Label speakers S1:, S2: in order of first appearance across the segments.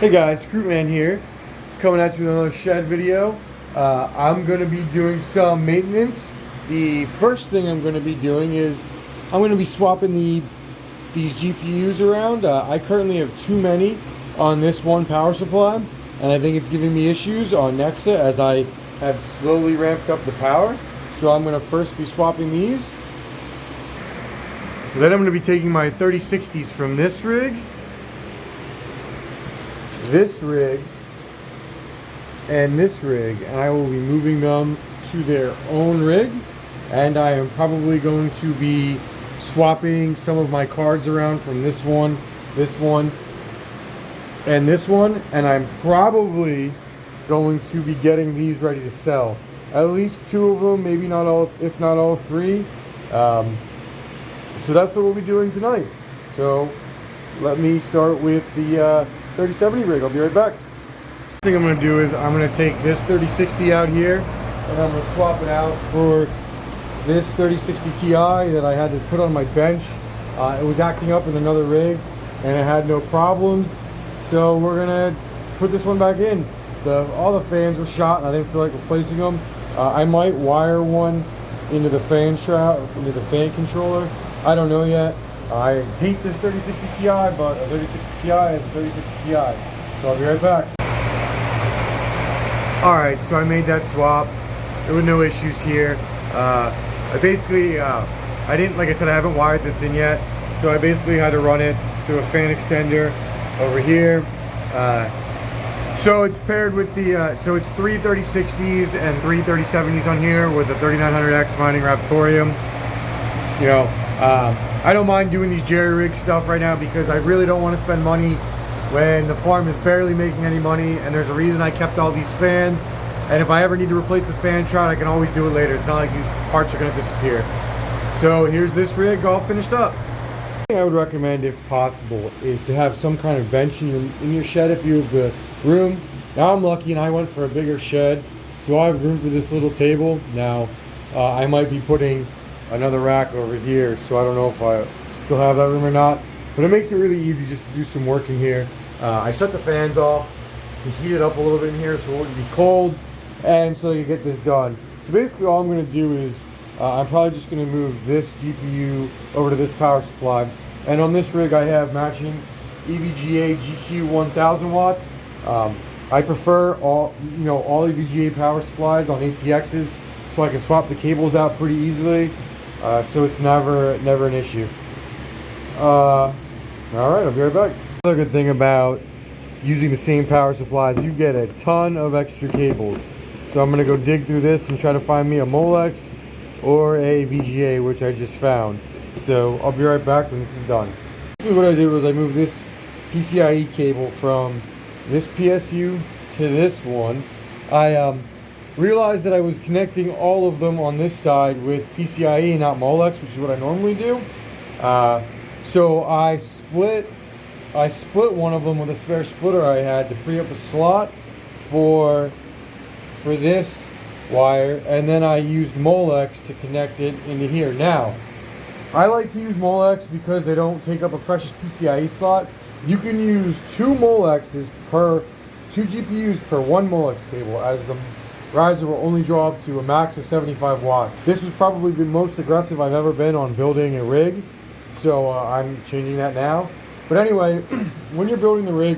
S1: Hey guys, Screwman here, coming at you with another shed video. I'm going to be doing some maintenance. The first thing I'm going to be doing is I'm going to be swapping these GPUs around. I currently have too many on this one power supply, and I think it's giving me issues on Nexa as I have slowly ramped up the power. So I'm going to first be swapping these. Then I'm going to be taking my 3060s from this rig, this rig, and this rig, and I will be moving them to their own rig. And I am probably going to be swapping some of my cards around from this one, and this one, and I'm probably going to be getting these ready to sell. At least two of them, maybe not all, if not all three. So that's what we'll be doing tonight. So let me start with the 3070 rig. I'll be right back. The thing I'm going to do is I'm going to take this 3060 out here, and I'm going to swap it out for this 3060 Ti that I had to put on my bench. It was acting up in another rig, and it had no problems. So we're going to put this one back in. All the fans were shot, and I didn't feel like replacing them. I might wire one into the fan shroud, into the fan controller. I don't know yet. I hate this 3060 Ti, but a 3060 Ti is a 3060 Ti. So I'll be right back. Alright, so I made that swap. There were no issues here. I basically, I didn't, like I said, I haven't wired this in yet. So I basically had to run it through a fan extender over here. So it's paired with the, so it's three 3060s and three 3070s on here with the 3900X mining Raptorium. You know, I don't mind doing these jerry rig stuff right now because I really don't want to spend money when the farm is barely making any money, and there's a reason I kept all these fans. And if I ever need to replace the fan shroud, I can always do it later. It's not like these parts are going to disappear. So here's this rig all finished up. The thing I would recommend, if possible, is to have some kind of bench in your shed if you have the room. Now I'm lucky and I went for a bigger shed, so I have room for this little table. Now I might be putting another rack over here, so I don't know if I still have that room or not, but it makes it really easy just to do some work in here. I shut the fans off to heat it up a little bit in here so it wouldn't be cold, and so I can get this done. So basically all I'm going to do is I'm probably just going to move this GPU over to this power supply, and on this rig I have matching EVGA GQ 1000 watts. I prefer all EVGA power supplies on ATXs so I can swap the cables out pretty easily. So it's never an issue. Alright, I'll be right back. Another good thing about using the same power supplies, you get a ton of extra cables. So I'm going to go dig through this and try to find me a Molex or a VGA, which I just found. So I'll be right back when this is done. Basically what I did was I moved this PCIe cable from this PSU to this one. I realized that I was connecting all of them on this side with PCIe and not Molex, which is what I normally do. So I split one of them with a spare splitter I had to free up a slot for this wire, and then I used Molex to connect it into here. Now, I like to use Molex because they don't take up a precious PCIe slot. You can use two GPUs per one Molex cable, as the riser will only draw up to a max of 75 watts. This was probably the most aggressive I've ever been on building a rig, so I'm changing that now. But anyway, when you're building the rig,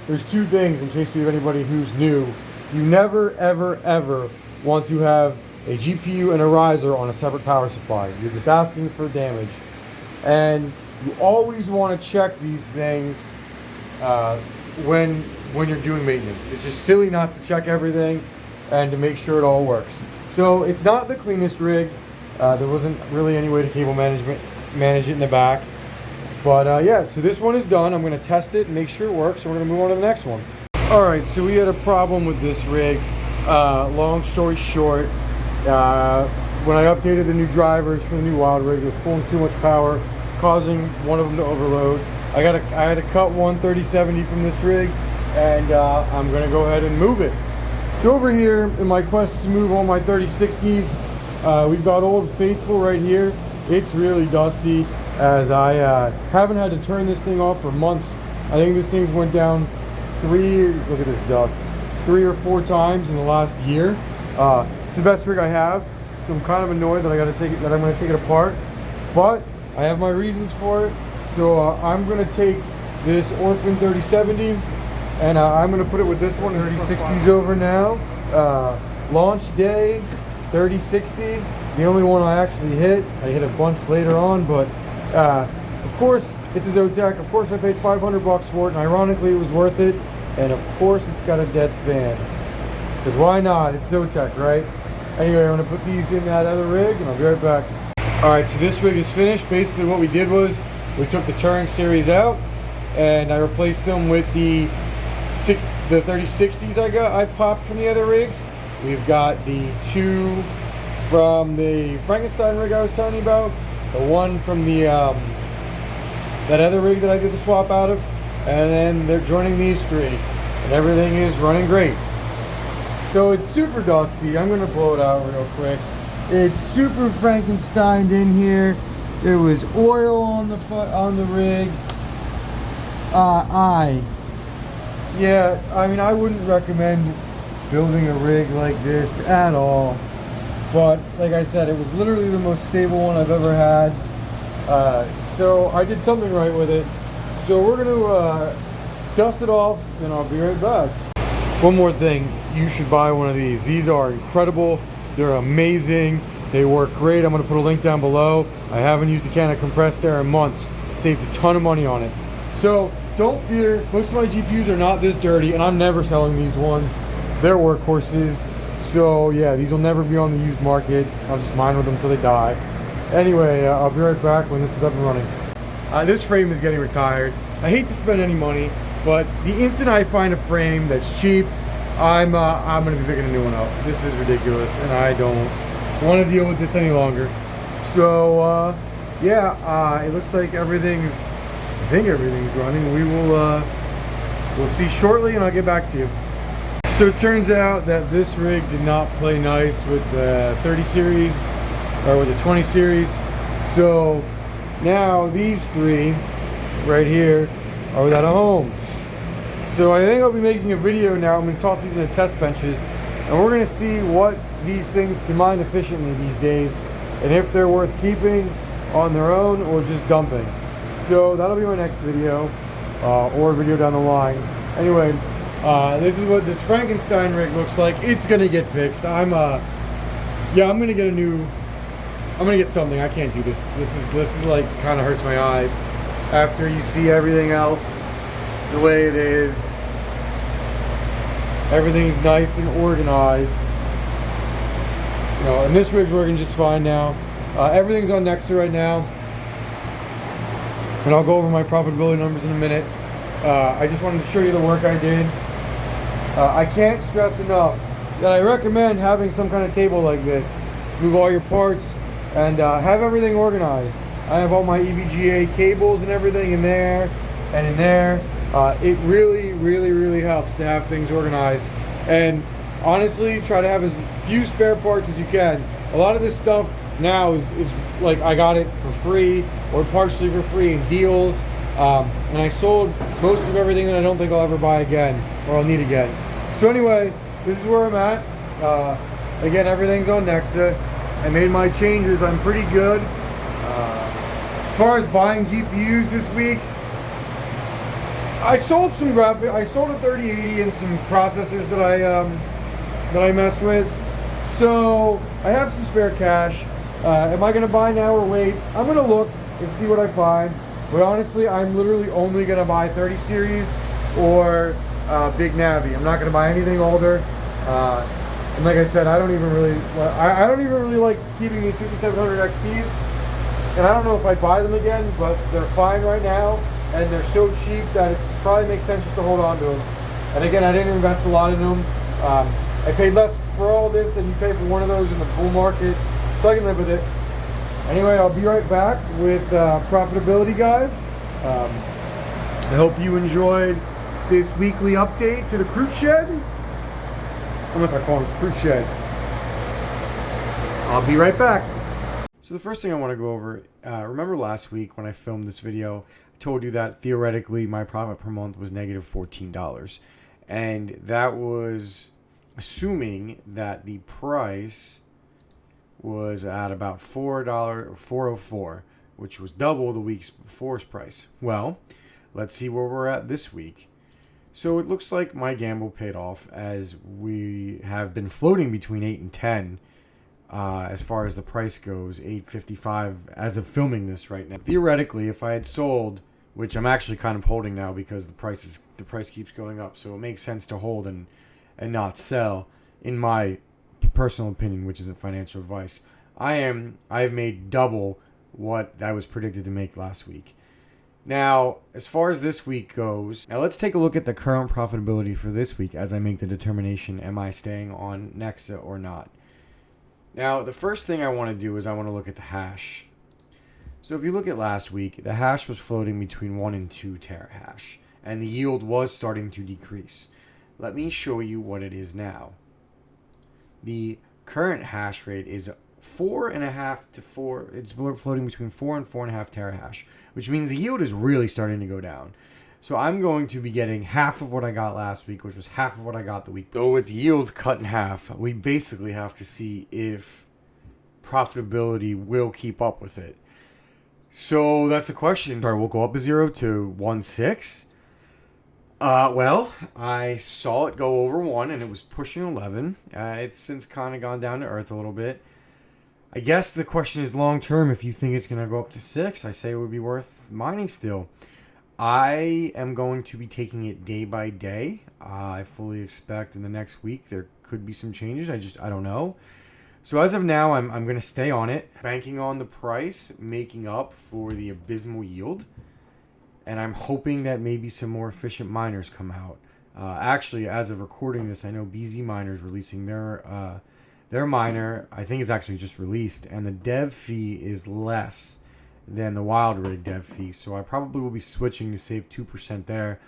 S1: there's two things in case we have anybody who's new. You never, ever, ever want to have a GPU and a riser on a separate power supply. You're just asking for damage. And you always want to check these things when you're doing maintenance. It's just silly not to check everything and to make sure it all works. So it's not the cleanest rig. There wasn't really any way to cable manage it in the back. But yeah, so this one is done. I'm going to test it and make sure it works, and we're going to move on to the next one. Alright, so we had a problem with this rig. Long story short, when I updated the new drivers for the new Wild rig, it was pulling too much power, causing one of them to overload. I had to cut one 3070 from this rig, and I'm going to go ahead and move it. So over here, in my quest to move all my 3060s, we've got Old Faithful right here. It's really dusty, as I haven't had to turn this thing off for months I think this thing's went down look at this dust, 3 or 4 times in the last year. It's the best rig I have, so I'm kind of annoyed that I'm going to take it apart, but I have my reasons for it. So I'm going to take this Orphan 3070 and I'm going to put it with this one. 3060's over now. Launch day 3060, the only one I actually hit. I hit a bunch later on, but of course it's a Zotac. Of course I paid $500 for it, and ironically it was worth it. And of course it's got a dead fan, because why not? It's Zotac, right? Anyway, I'm going to put these in that other rig and I'll be right back. Alright, so this rig is finished. Basically what we did was we took the Touring series out and I replaced them with the 3060s I popped from the other rigs. We've got the 2 from the Frankenstein rig I was telling you about, the 1 from the that other rig that I did the swap out of, and then they're joining these 3, and everything is running great. So it's super dusty. I'm gonna blow it out real quick. It's super Frankensteined in here. There was oil on the rig. Yeah, I mean, I wouldn't recommend building a rig like this at all. But like I said, it was literally the most stable one I've ever had. So I did something right with it. So we're gonna dust it off and I'll be right back. One more thing, you should buy one of these. These are incredible. They're amazing. They work great. I'm gonna put a link down below. I haven't used a can of compressed air in months. Saved a ton of money on it. So don't fear, most of my GPUs are not this dirty, and I'm never selling these ones. They're workhorses. So yeah, these will never be on the used market. I'll just mine with them until they die. Anyway, I'll be right back when this is up and running. This frame is getting retired. I hate to spend any money, but the instant I find a frame that's cheap, I'm gonna be picking a new one up. This is ridiculous, and I don't want to deal with this any longer. So yeah, it looks like I think everything's running. We'll see shortly, and I'll get back to you. So it turns out that this rig did not play nice with the 30 series or with the 20 series. So now these 3 right here are without a home. So I think I'll be making a video now. I'm going to toss these into test benches, and we're going to see what these things can mine efficiently these days, and if they're worth keeping on their own or just dumping. So that'll be my next video, or a video down the line. Anyway, this is what this Frankenstein rig looks like. It's gonna get fixed. I'm gonna get something. I can't do this. This is like kind of hurts my eyes after you see everything else the way it is. Everything's nice and organized. You know, and this rig's working just fine now. Everything's on Nexa right now. And I'll go over my profitability numbers in a minute. I just wanted to show you the work I did. I can't stress enough that I recommend having some kind of table like this. Move all your parts and have everything organized. I have all my EVGA cables and everything in there and in there. It really helps to have things organized. And honestly, try to have as few spare parts as you can. A lot of this stuff now is like I got it for free or partially for free in deals, and I sold most of everything that I don't think I'll ever buy again or I'll need again. So anyway, this is where I'm at. Again, everything's on Nexa. I made my changes. I'm pretty good. As far as buying GPUs this week, I sold some I sold a 3080 and some processors that I messed with. So I have some spare cash. Am I gonna buy now or wait? I'm gonna look and see what I find. But honestly, I'm literally only gonna buy 30 series or Big Navi. I'm not gonna buy anything older. And like I said, I don't even really like keeping these 5700 XTs. And I don't know if I'd buy them again, but they're fine right now, and they're so cheap that it probably makes sense just to hold on to them. And again, I didn't invest a lot in them. I paid less for all this than you pay for one of those in the bull market, so I can live with it. Anyway, I'll be right back with profitability, guys. I hope you enjoyed this weekly update to the Crude Shed. Unless I call it the Crude Shed. I'll be right back. So the first thing I want to go over, remember last week when I filmed this video, I told you that theoretically my profit per month was negative $14. And that was assuming that the price was at about $4.04, which was double the week's before's price. Well, let's see where we're at this week. So it looks like my gamble paid off, as we have been floating between 8 and 10 as far as the price goes, 8.55 as of filming this right now. Theoretically, if I had sold, which I'm actually kind of holding now because the price keeps going up, so it makes sense to hold and not sell, in my personal opinion, which isn't financial advice. I've made double what I was predicted to make last week. Now, as far as this week goes, now let's take a look at the current profitability for this week as I make the determination, am I staying on Nexa or not? Now, the first thing I want to do is I want to look at the hash. So if you look at last week, the hash was floating between 1 and 2 terahash, and the yield was starting to decrease. Let me show you what it is now. The current hash rate is 4.5 to 4. It's floating between 4 and 4.5 terahash, which means the yield is really starting to go down. So I'm going to be getting half of what I got last week, which was half of what I got the week. So with yield cut in half, we basically have to see if profitability will keep up with it. So that's the question. Sorry, we'll go up a 0 to 1.6. Well, I saw it go over 1 and it was pushing 11. It's since kind of gone down to earth a little bit. I guess the question is long term. If you think it's going to go up to 6, I say it would be worth mining still. I am going to be taking it day by day. I fully expect in the next week there could be some changes. I don't know. So as of now, I'm going to stay on it, banking on the price, making up for the abysmal yield. And I'm hoping that maybe some more efficient miners come out. Actually, as of recording this, I know BZ Miner's releasing their miner. I think it's actually just released, and the dev fee is less than the Wild Rig dev fee. So I probably will be switching to save 2% there.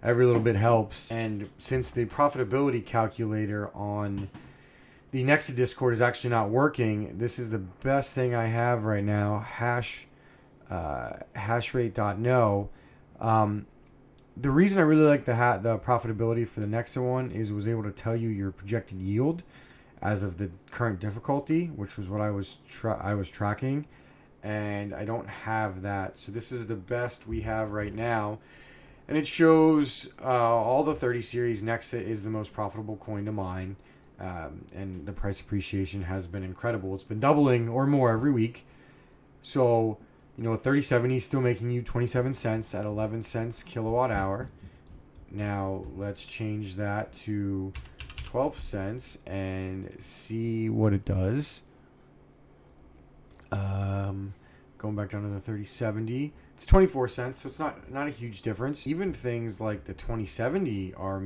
S1: Every little bit helps. And since the profitability calculator on the Nexa Discord is actually not working, this is the best thing I have right now. Hashrate.no. The reason I really like the profitability for the Nexa one is it was able to tell you your projected yield as of the current difficulty, which was what I was tracking, and I don't have that. So this is the best we have right now, and it shows all the 30 series. Nexa is the most profitable coin to mine, and the price appreciation has been incredible. It's been doubling or more every week. So you know, a 3070 is still making you 27 cents at 11 cents kilowatt hour. Now let's change that to 12 cents and see what it does. Going back down to the 3070, it's 24 cents, so it's not a huge difference. Even things like the 2070 are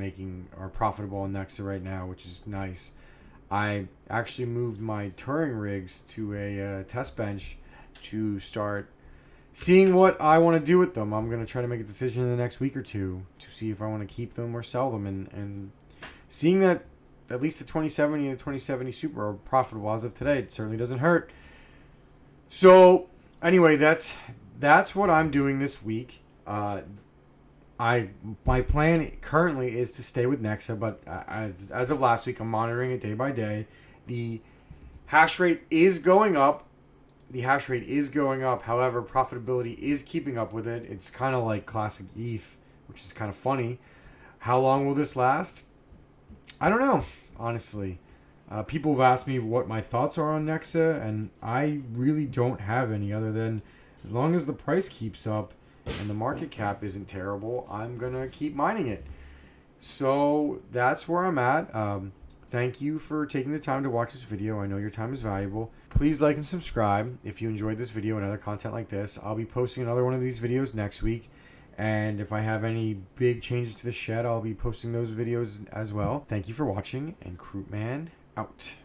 S1: profitable on Nexa right now, which is nice. I actually moved my Turing rigs to a test bench to start seeing what I want to do with them. I'm going to try to make a decision in the next week or two to see if I want to keep them or sell them. And seeing that at least the 2070 and the 2070 Super are profitable as of today, it certainly doesn't hurt. So anyway, that's what I'm doing this week. My plan currently is to stay with Nexa, but as of last week, I'm monitoring it day by day. The hash rate is going up. However, profitability is keeping up with it. It's kind of like classic ETH, which is kind of funny. How long will this last? I don't know, honestly. People have asked me what my thoughts are on Nexa, and I really don't have any other than as long as the price keeps up and the market cap isn't terrible, I'm going to keep mining it. So that's where I'm at. Thank you for taking the time to watch this video. I know your time is valuable. Please like and subscribe if you enjoyed this video and other content like this. I'll be posting another one of these videos next week. And if I have any big changes to the shed, I'll be posting those videos as well. Thank you for watching, and Croupman out.